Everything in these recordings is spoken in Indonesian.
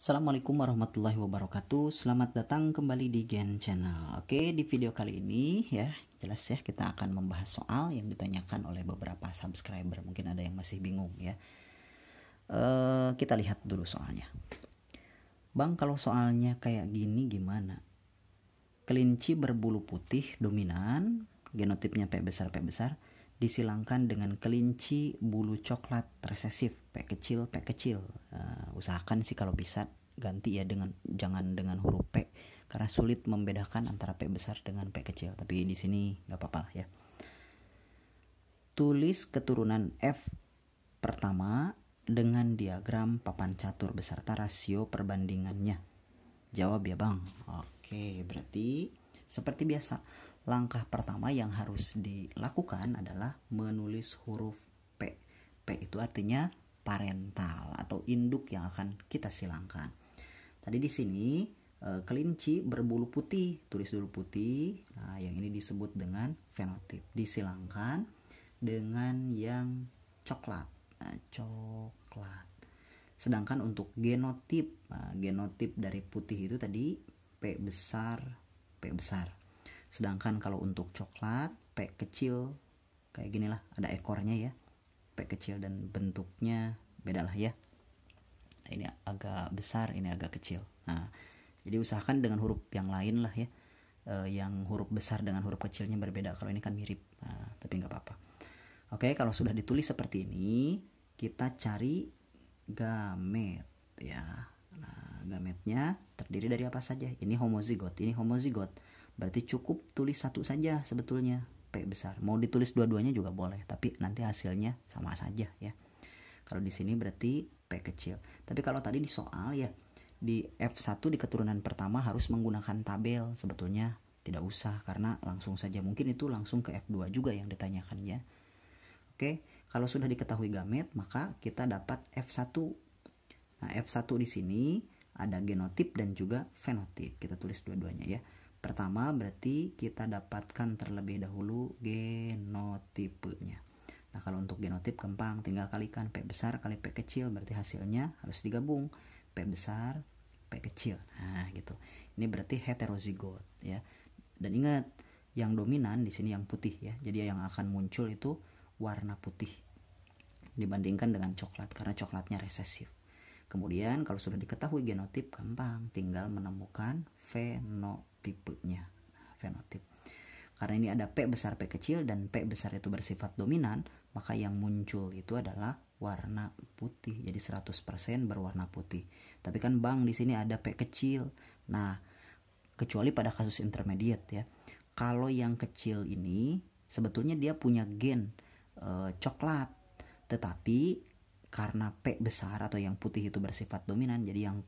Assalamualaikum warahmatullahi wabarakatuh. Selamat datang kembali di Gen Channel. Oke, di video kali ini ya, jelas ya kita akan membahas soal yang ditanyakan oleh beberapa subscriber. Mungkin ada yang masih bingung ya. Kita lihat dulu soalnya. Bang, kalau soalnya kayak gini gimana? Kelinci berbulu putih dominan, genotipnya P besar, disilangkan dengan kelinci bulu coklat resesif, P kecil. Usahakan sih kalau bisa ganti ya jangan dengan huruf P karena sulit membedakan antara P besar dengan P kecil. Tapi di sini nggak apa-apa ya. Tulis keturunan F pertama dengan diagram papan catur beserta rasio perbandingannya. Jawab ya Bang. Oke, berarti seperti biasa, langkah pertama yang harus dilakukan adalah menulis huruf P. P itu artinya parental atau induk yang akan kita silangkan. Tadi di sini kelinci berbulu putih, tulis dulu putih. Nah, yang ini disebut dengan fenotip. Disilangkan dengan yang coklat. Nah, coklat. Sedangkan untuk genotip, genotip dari putih itu tadi P besar. Sedangkan kalau untuk coklat, P kecil kayak gini lah, ada ekornya ya, P kecil dan bentuknya beda lah ya. Ini agak besar, ini agak kecil. Nah, jadi usahakan dengan huruf yang lain lah ya, yang huruf besar dengan huruf kecilnya berbeda. Kalau ini kan mirip, tapi nggak apa-apa. Oke, kalau sudah ditulis seperti ini, kita cari gamet ya. Nah, gametnya terdiri dari apa saja? Ini homozigot, berarti cukup tulis satu saja sebetulnya, P besar. Mau ditulis dua-duanya juga boleh, tapi nanti hasilnya sama saja ya. Kalau di sini berarti P kecil. Tapi kalau tadi di soal ya, di F1 di keturunan pertama harus menggunakan tabel. Sebetulnya tidak usah karena langsung saja. Mungkin itu langsung ke F2 juga yang ditanyakan ya. Oke, kalau sudah diketahui gamet, maka kita dapat F1. Nah, F1 di sini ada genotip dan juga fenotip. Kita tulis dua-duanya ya. Pertama berarti kita dapatkan terlebih dahulu genotipenya. Nah, kalau untuk genotip gampang, tinggal kalikan P besar kali P kecil, berarti hasilnya harus digabung P besar P kecil. Nah, gitu. Ini berarti heterozigot ya. Dan ingat, yang dominan di sini yang putih ya. Jadi yang akan muncul itu warna putih dibandingkan dengan coklat karena coklatnya resesif. Kemudian kalau sudah diketahui genotip, gampang, tinggal menemukan fenotipenya. Fenotip. Karena ini ada P besar P kecil dan P besar itu bersifat dominan, maka yang muncul itu adalah warna putih. Jadi 100% berwarna putih. Tapi kan Bang di sini ada P kecil. Nah, kecuali pada kasus intermediate ya. Kalau yang kecil ini sebetulnya dia punya gen coklat, tetapi karena P besar atau yang putih itu bersifat dominan, jadi yang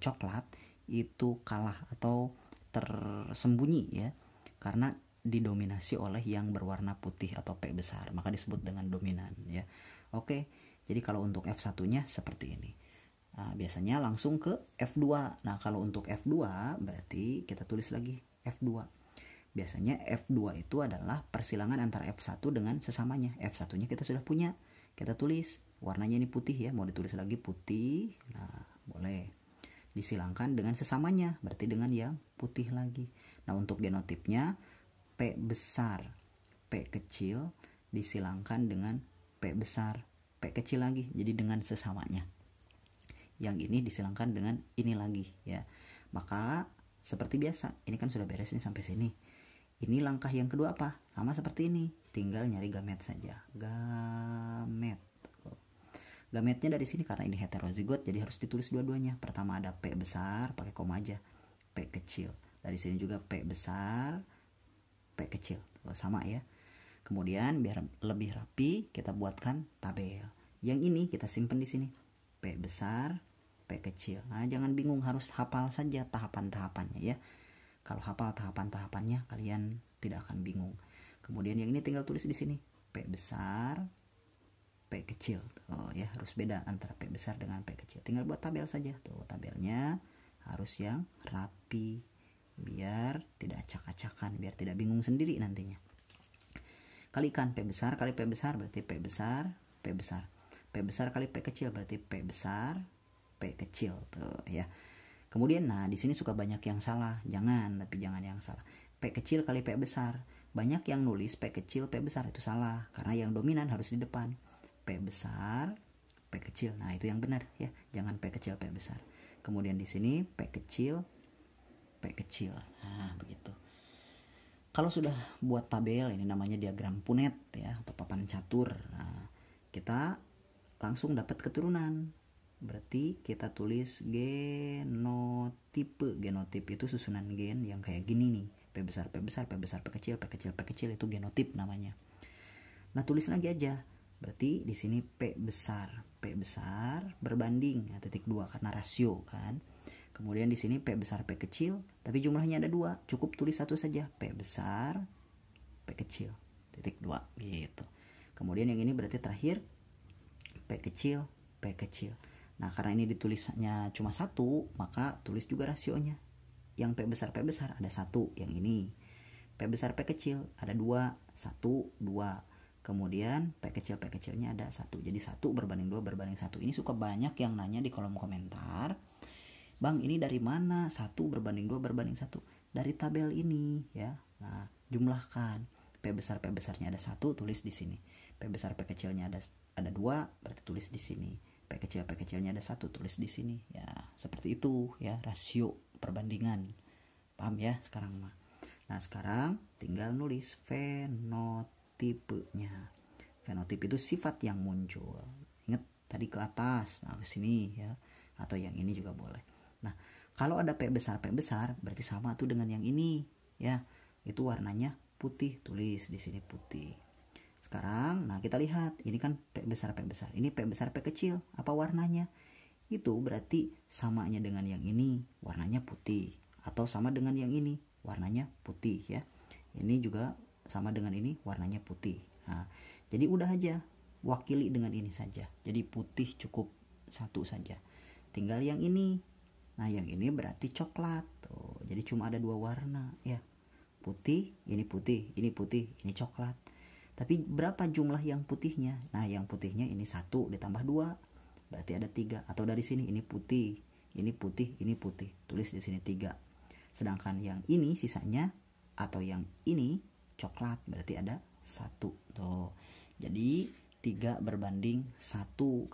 coklat itu kalah atau tersembunyi ya, karena didominasi oleh yang berwarna putih atau P besar, maka disebut dengan dominan ya. Oke, jadi kalau untuk F1 nya seperti ini. Nah, biasanya langsung ke F2. Nah, kalau untuk F2 berarti kita tulis lagi F2. Biasanya F2 itu adalah persilangan antara F1 dengan sesamanya. F1 nya kita sudah punya, kita tulis warnanya ini putih ya, mau ditulis lagi putih. Nah, boleh disilangkan dengan sesamanya, berarti dengan yang putih lagi. Nah, untuk genotipnya P besar P kecil disilangkan dengan P besar P kecil lagi, jadi dengan sesamanya. Yang ini disilangkan dengan ini lagi ya. Maka seperti biasa, ini kan sudah beres nih sampai sini. Ini langkah yang kedua apa? Sama seperti ini, tinggal nyari gamet saja. Gamet. Gametnya dari sini karena ini heterozigot, jadi harus ditulis dua-duanya. Pertama ada P besar, pakai koma aja. P kecil. Dari sini juga P besar, P kecil. Sama ya. Kemudian biar lebih rapi, kita buatkan tabel. Yang ini kita simpan di sini. P besar, P kecil. Nah, jangan bingung, harus hafal saja tahapan-tahapannya ya. Kalau hafal tahapan-tahapannya, kalian tidak akan bingung. Kemudian yang ini tinggal tulis di sini. P besar, P kecil. Tuh ya, harus beda antara P besar dengan P kecil. Tinggal buat tabel saja. Tuh, tabelnya harus yang rapi biar tidak acak-acakan, biar tidak bingung sendiri nantinya. Kalikan P besar kali P besar berarti P besar, P besar. P besar kali P kecil berarti P besar, P kecil tuh ya. Kemudian nah di sini suka banyak yang salah, jangan yang salah. P kecil kali P besar. Banyak yang nulis P kecil P besar, itu salah karena yang dominan harus di depan. P besar P kecil. Nah, itu yang benar ya. Jangan P kecil P besar. Kemudian di sini P kecil P kecil. Nah, begitu. Kalau sudah buat tabel, ini namanya diagram Punnett ya atau papan catur. Nah, kita langsung dapat keturunan. Berarti kita tulis genotipe. Genotip itu susunan gen yang kayak gini nih. P besar P besar, P besar P kecil, P kecil P kecil, itu genotip namanya. Nah, tulis lagi aja. Berarti di sini P besar berbanding ya, titik 2 karena rasio kan. Kemudian di sini P besar P kecil, tapi jumlahnya ada 2, cukup tulis satu saja, P besar P kecil titik 2 gitu. Kemudian yang ini berarti terakhir P kecil P kecil. Nah, karena ini ditulisnya cuma 1, maka tulis juga rasionya. Yang P besar ada 1, yang ini. P besar P kecil ada 2, 1, 2. Kemudian P kecilnya ada 1. Jadi 1 berbanding 2 berbanding 1. Ini suka banyak yang nanya di kolom komentar. Bang, ini dari mana? 1 berbanding 2 berbanding 1. Dari tabel ini ya. Nah, jumlahkan. P besarnya ada 1, tulis di sini. P besar P kecilnya ada 2, berarti tulis di sini. P kecilnya ada 1, tulis di sini. Ya, seperti itu ya, rasio perbandingan. Paham ya sekarang mah. Nah, sekarang tinggal nulis fenotipenya. Fenotip itu sifat yang muncul. Ingat tadi ke atas, nah ke sini ya. Atau yang ini juga boleh. Nah, kalau ada P besar berarti sama tuh dengan yang ini ya. Itu warnanya putih, tulis di sini putih. Sekarang, nah kita lihat, ini kan P besar, ini P besar P kecil, apa warnanya? Itu berarti samanya dengan yang ini, warnanya putih. Atau sama dengan yang ini, warnanya putih ya. Ini juga sama dengan ini, warnanya putih. Nah, jadi udah aja, wakili dengan ini saja. Jadi putih cukup 1 saja. Tinggal yang ini. Nah, yang ini berarti coklat. Tuh, jadi cuma ada 2 warna ya. Putih, ini coklat. Tapi berapa jumlah yang putihnya? Nah, yang putihnya ini 1 ditambah 2. Berarti ada 3. Atau dari sini ini putih. Tulis di sini 3. Sedangkan yang ini sisanya atau yang ini coklat, berarti ada 1. Tuh. Jadi 3 berbanding 1.